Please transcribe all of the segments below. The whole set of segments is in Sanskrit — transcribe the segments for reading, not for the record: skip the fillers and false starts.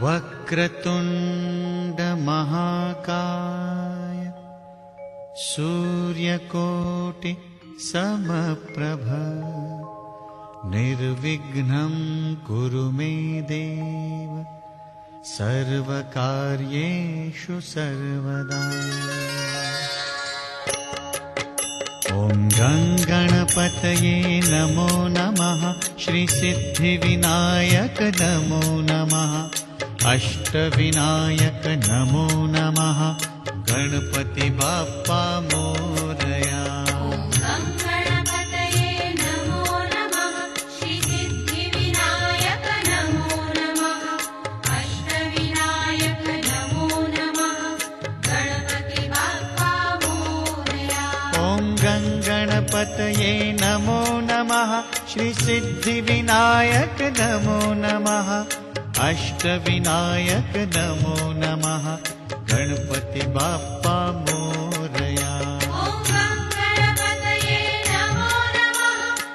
वक्रतुण्ड महाकाय सूर्यकोटि समप्रभ निर्विघ्नं कुरु मे देव सर्वकार्येषु सर्वदा। ॐ गणपतये नमो नमः। श्री सिद्धिविनायक नमो नमः। अष्टविनायक नमो नमः। गणपति बाप्पा मोरया। गणपतये नमो नमः। श्री सिद्धिविनायक नमो नमः। अष्टविनायक नमो नमः। गणपति बाप्पा मोरया।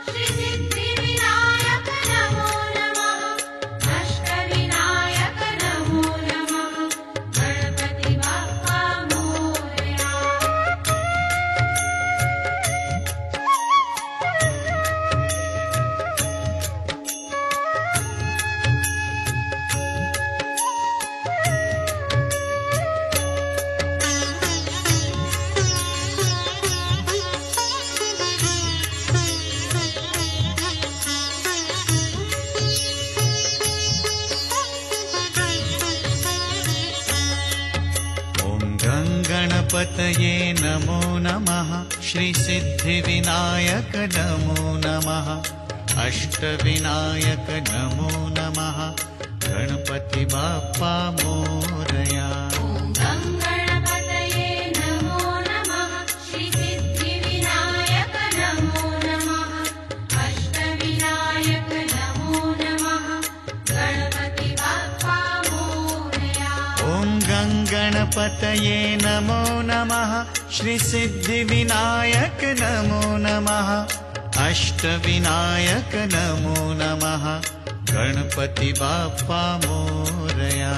गणपतये नमो नमः। श्री सिद्धिविनायक नमो नमः। अष्टविनायक नमो नमः। गणपति बाप्पा मोरया। गणपतये नमो नमः। श्री सिद्धिविनायक नमो नमः। अष्टविनायक नमो नमः। गणपति बाप्पा मोरया।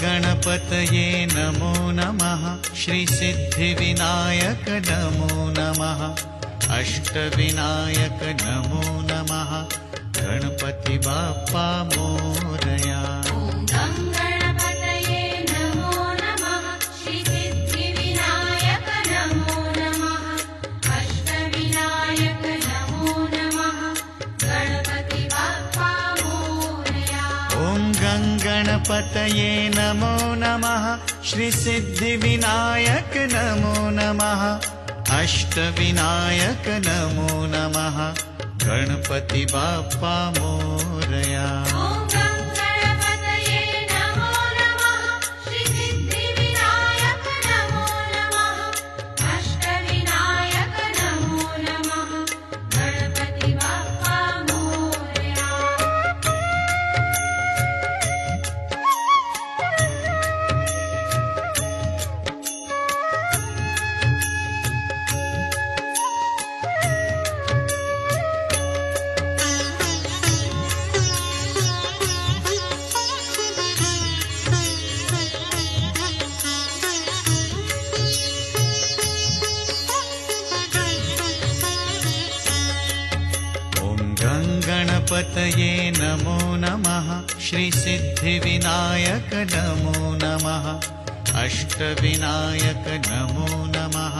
गणपतये नमो नमः। श्री सिद्धिविनायक नमो नमः। अष्टविनायक नमो नमः। गणपति बाप्पा मोरया। गणपतये नमो नमः। श्री सिद्धिविनायक नमो नमः। अष्टविनायक नमो नमः। गणपति बाप्पा मोरया। गणपतये नमो नमः। श्री सिद्धिविनायक नमो नमः। अष्टविनायक नमो नमः।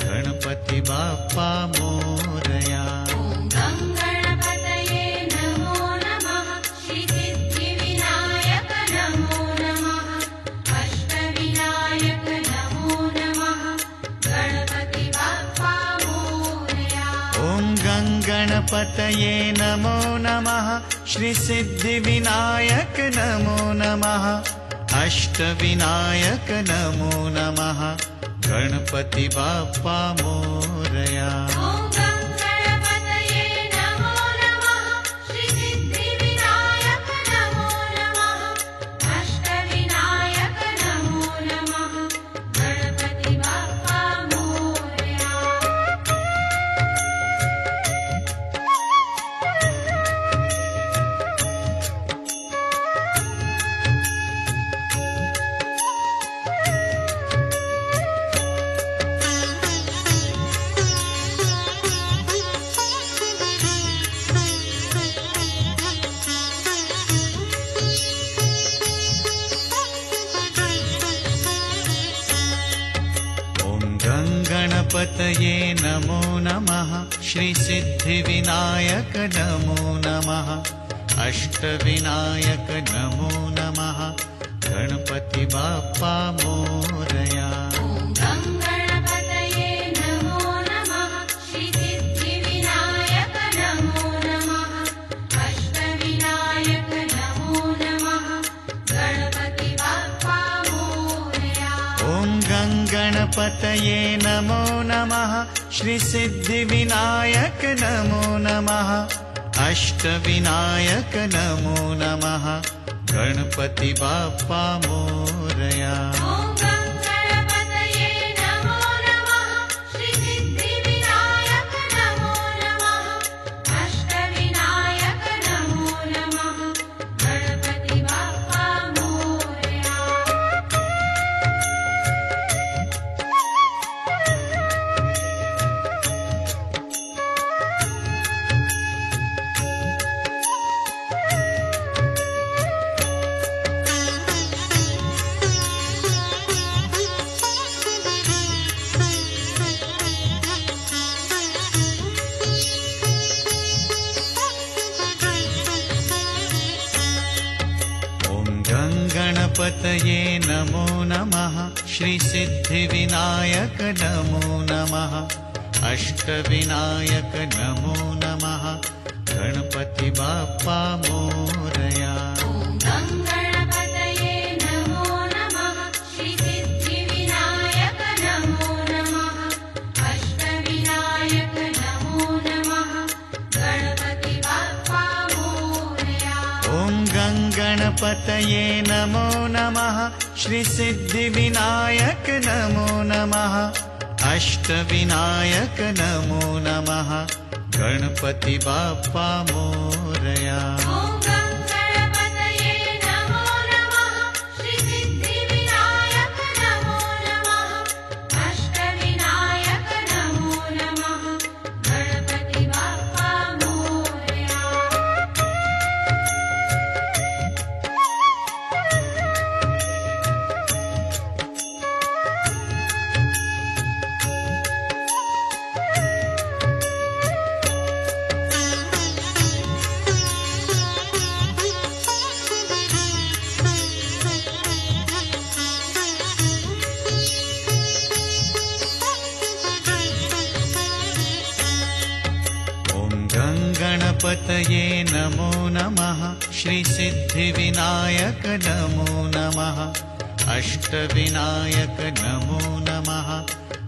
गणपति बाप्पा मोरया। श्री सिद्धिविनायक नमो नमः। अष्टविनायक गणपतये नमो नमः श्रीसिद्धिविनायक नमो नमः अष्टविनायक नमो नमः गणपति बाप्पा मोरया। गणपतये नमो नमः श्रीसिद्धिविनायक नमो नमः अष्टविनायक नमो नमः गणपति बाप्पा मोरया। गणपतये नमो नमः श्रीसिद्धिविनायक नमो नमः अष्टविनायक नमो नमः गणपति बाप्पा मोरया। गणपतये नमो नमः श्रीसिद्धिविनायक नमो नमः अष्टविनायक नमो नमः गणपति बाप्पा मोरया। गणपतये नमो नमः श्रीसिद्धिविनायक नमो नमः अष्टविनायक नमो नमः गणपति बाप्पा मोरया। गणपतये नमो नमः श्रीसिद्धिविनायक नमो नमः अष्टविनायक नमो नमः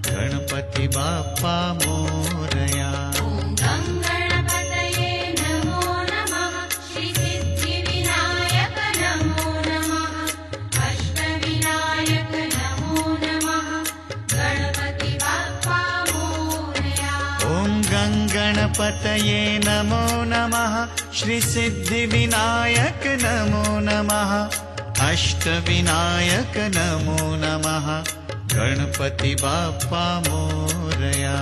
गणपति बाप्पा मोरया। गणपतये नमो नमः श्रीसिद्धिविनायक नमो नमः अष्टविनायक नमो नमः गणपति बाप्पा मोरया।